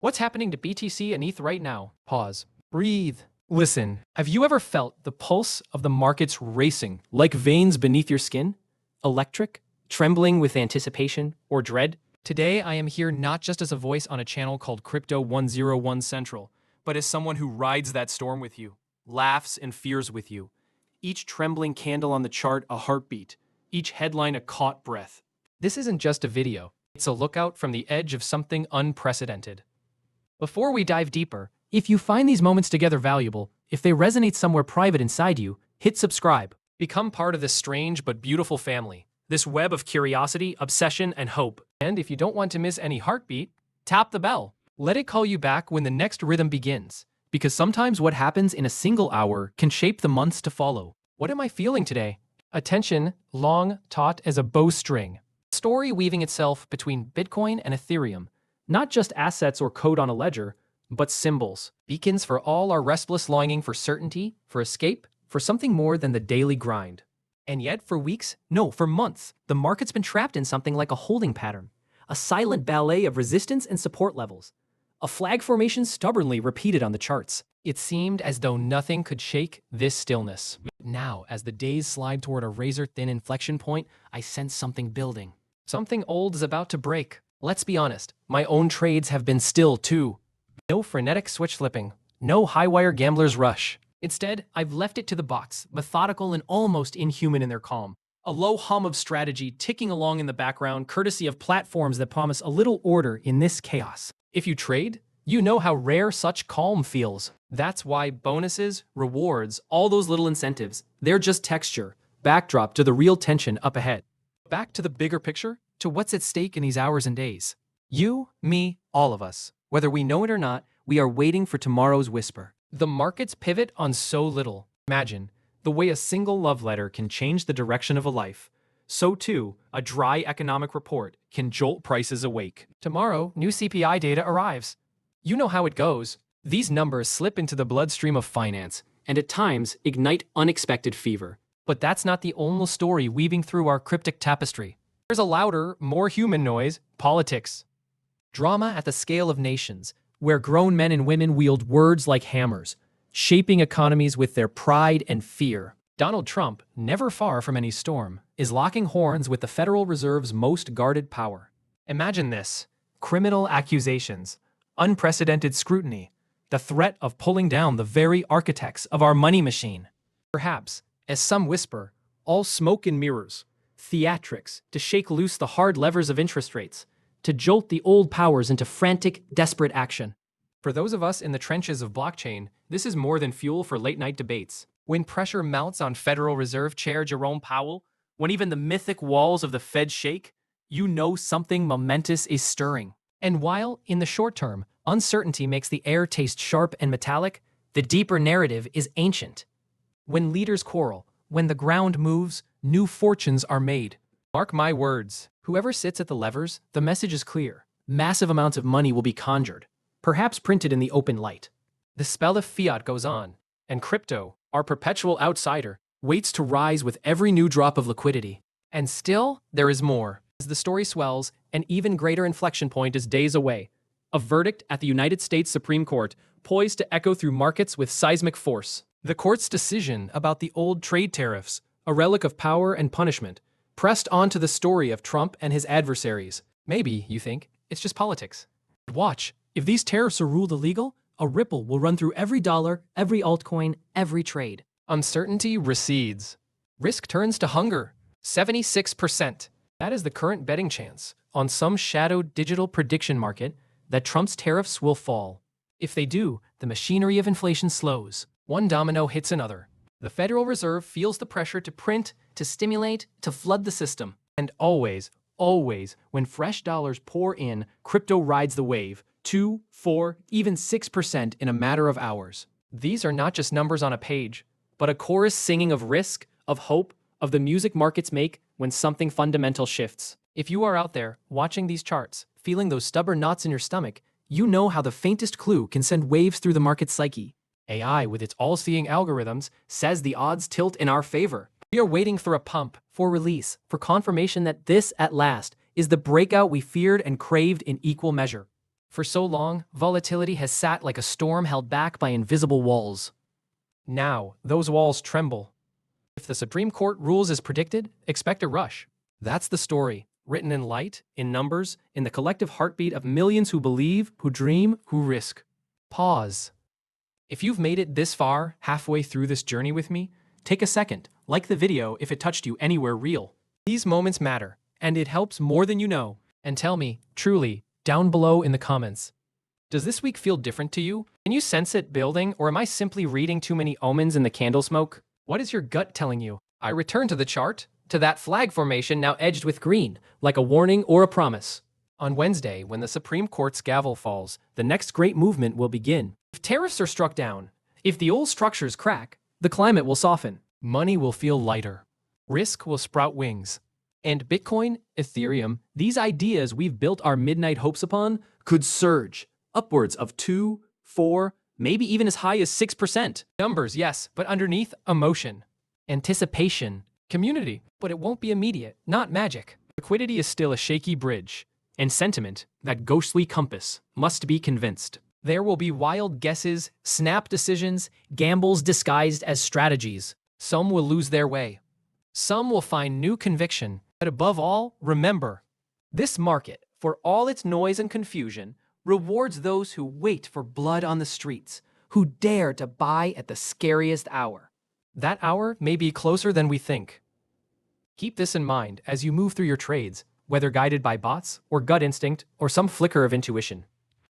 What's happening to BTC and ETH right now? Pause. Breathe. Listen, have you ever felt the pulse of the markets racing, like veins beneath your skin? Electric? Trembling with anticipation or dread? Today, I am here not just as a voice on a channel called Crypto 101 Central, but as someone who rides that storm with you, laughs and fears with you. Each trembling candle on the chart a heartbeat, each headline a caught breath. This isn't just a video, it's a lookout from the edge of something unprecedented. Before we dive deeper, if you find these moments together valuable, if they resonate somewhere private inside you, hit subscribe. Become part of this strange but beautiful family, this web of curiosity, obsession, and hope. And if you don't want to miss any heartbeat, tap the bell. Let it call you back when the next rhythm begins, because sometimes what happens in a single hour can shape the months to follow. What am I feeling today? Attention, long taut as a bowstring. Story weaving itself between Bitcoin and Ethereum. Not just assets or code on a ledger, but symbols. Beacons for all our restless longing for certainty, for escape, for something more than the daily grind. And yet, for weeks, no, for months, the market's been trapped in something like a holding pattern. A silent ballet of resistance and support levels. A flag formation stubbornly repeated on the charts. It seemed as though nothing could shake this stillness. Now, as the days slide toward a razor-thin inflection point, I sense something building. Something old is about to break. Let's be honest, my own trades have been still too. No frenetic switch flipping, no high-wire gambler's rush. Instead, I've left it to the bots, methodical and almost inhuman in their calm. A low hum of strategy ticking along in the background, courtesy of platforms that promise a little order in this chaos. If you trade, you know how rare such calm feels. That's why bonuses, rewards, all those little incentives, they're just texture, backdrop to the real tension up ahead. Back to the bigger picture, to what's at stake in these hours and days. You, me, all of us. Whether we know it or not, we are waiting for tomorrow's whisper. The markets pivot on so little. Imagine, the way a single love letter can change the direction of a life. So too, a dry economic report can jolt prices awake. Tomorrow, new CPI data arrives. You know how it goes. These numbers slip into the bloodstream of finance, and at times ignite unexpected fever. But that's not the only story weaving through our cryptic tapestry. There's a louder, more human noise, politics. Drama at the scale of nations, where grown men and women wield words like hammers, shaping economies with their pride and fear. Donald Trump, never far from any storm, is locking horns with the Federal Reserve's most guarded power. Imagine this: criminal accusations, unprecedented scrutiny, the threat of pulling down the very architects of our money machine. Perhaps, as some whisper, all smoke and mirrors, theatrics to shake loose the hard levers of interest rates, to jolt the old powers into frantic, desperate action. For those of us in the trenches of blockchain, this is more than fuel for late-night debates. When pressure mounts on Federal Reserve Chair Jerome Powell, when even the mythic walls of the Fed shake, you know something momentous is stirring. And while, in the short term, uncertainty makes the air taste sharp and metallic, the deeper narrative is ancient. When leaders quarrel, when the ground moves, new fortunes are made. Mark my words, whoever sits at the levers, the message is clear. Massive amounts of money will be conjured, perhaps printed in the open light. The spell of fiat goes on, and crypto, our perpetual outsider, waits to rise with every new drop of liquidity. And still, there is more. As the story swells, an even greater inflection point is days away. A verdict at the United States Supreme Court, poised to echo through markets with seismic force. The court's decision about the old trade tariffs, a relic of power and punishment, pressed onto the story of Trump and his adversaries. Maybe, you think, it's just politics. But watch, if these tariffs are ruled illegal, a ripple will run through every dollar, every altcoin, every trade. Uncertainty recedes. Risk turns to hunger. 76%. That is the current betting chance, on some shadowed digital prediction market, that Trump's tariffs will fall. If they do, the machinery of inflation slows. One domino hits another. The Federal Reserve feels the pressure to print, to stimulate, to flood the system. And always, when fresh dollars pour in, crypto rides the wave, 2, 4, even 6% in a matter of hours. These are not just numbers on a page, but a chorus singing of risk, of hope, of the music markets make when something fundamental shifts. If you are out there, watching these charts, feeling those stubborn knots in your stomach, you know how the faintest clue can send waves through the market psyche. AI, with its all-seeing algorithms, says the odds tilt in our favor. We are waiting for a pump, for release, for confirmation that this, at last, is the breakout we feared and craved in equal measure. For so long, volatility has sat like a storm held back by invisible walls. Now, those walls tremble. If the Supreme Court rules as predicted, expect a rush. That's the story, written in light, in numbers, in the collective heartbeat of millions who believe, who dream, who risk. Pause. If you've made it this far, halfway through this journey with me, take a second, like the video if it touched you anywhere real. These moments matter, and it helps more than you know. And tell me, truly, down below in the comments. Does this week feel different to you? Can you sense it building, or am I simply reading too many omens in the candle smoke? What is your gut telling you? I return to the chart, to that flag formation now edged with green, like a warning or a promise. On Wednesday, when the Supreme Court's gavel falls, the next great movement will begin. If tariffs are struck down, if the old structures crack, the climate will soften. Money will feel lighter. Risk will sprout wings. And Bitcoin, Ethereum, these ideas we've built our midnight hopes upon, could surge upwards of 2, 4, maybe even as high as 6%. Numbers, yes, but underneath, emotion, anticipation, community. But it won't be immediate, not magic. Liquidity is still a shaky bridge, and sentiment, that ghostly compass, must be convinced. There will be wild guesses, snap decisions, gambles disguised as strategies. Some will lose their way. Some will find new conviction. But above all, remember, this market, for all its noise and confusion, rewards those who wait for blood on the streets, who dare to buy at the scariest hour. That hour may be closer than we think. Keep this in mind as you move through your trades, whether guided by bots or gut instinct or some flicker of intuition.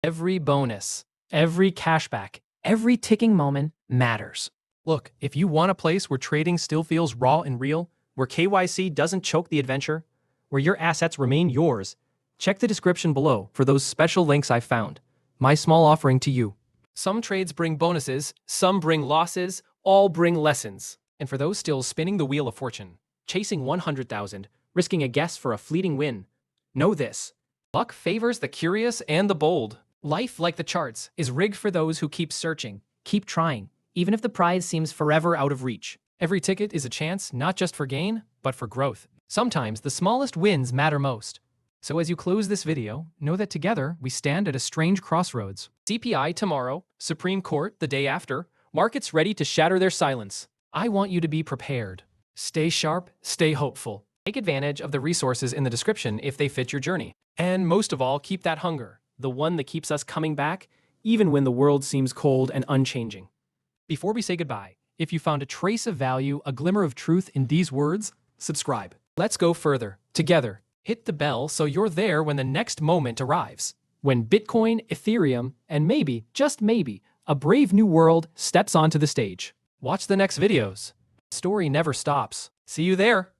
Every bonus, every cashback, every ticking moment matters. Look, if you want a place where trading still feels raw and real, where KYC doesn't choke the adventure, where your assets remain yours, check the description below for those special links I found. My small offering to you. Some trades bring bonuses, some bring losses, all bring lessons. And for those still spinning the wheel of fortune, chasing 100,000, risking a guess for a fleeting win, know this: luck favors the curious and the bold. Life, like the charts, is rigged for those who keep searching, keep trying, even if the prize seems forever out of reach. Every ticket is a chance not just for gain, but for growth. Sometimes the smallest wins matter most. So as you close this video, know that together we stand at a strange crossroads. CPI tomorrow, Supreme Court the day after, markets ready to shatter their silence. I want you to be prepared. Stay sharp, stay hopeful. Take advantage of the resources in the description if they fit your journey. And most of all, keep that hunger, the one that keeps us coming back, even when the world seems cold and unchanging. Before we say goodbye, if you found a trace of value, a glimmer of truth in these words, subscribe. Let's go further. Together, hit the bell so you're there when the next moment arrives. When Bitcoin, Ethereum, and maybe, just maybe, a brave new world steps onto the stage. Watch the next videos. The story never stops. See you there.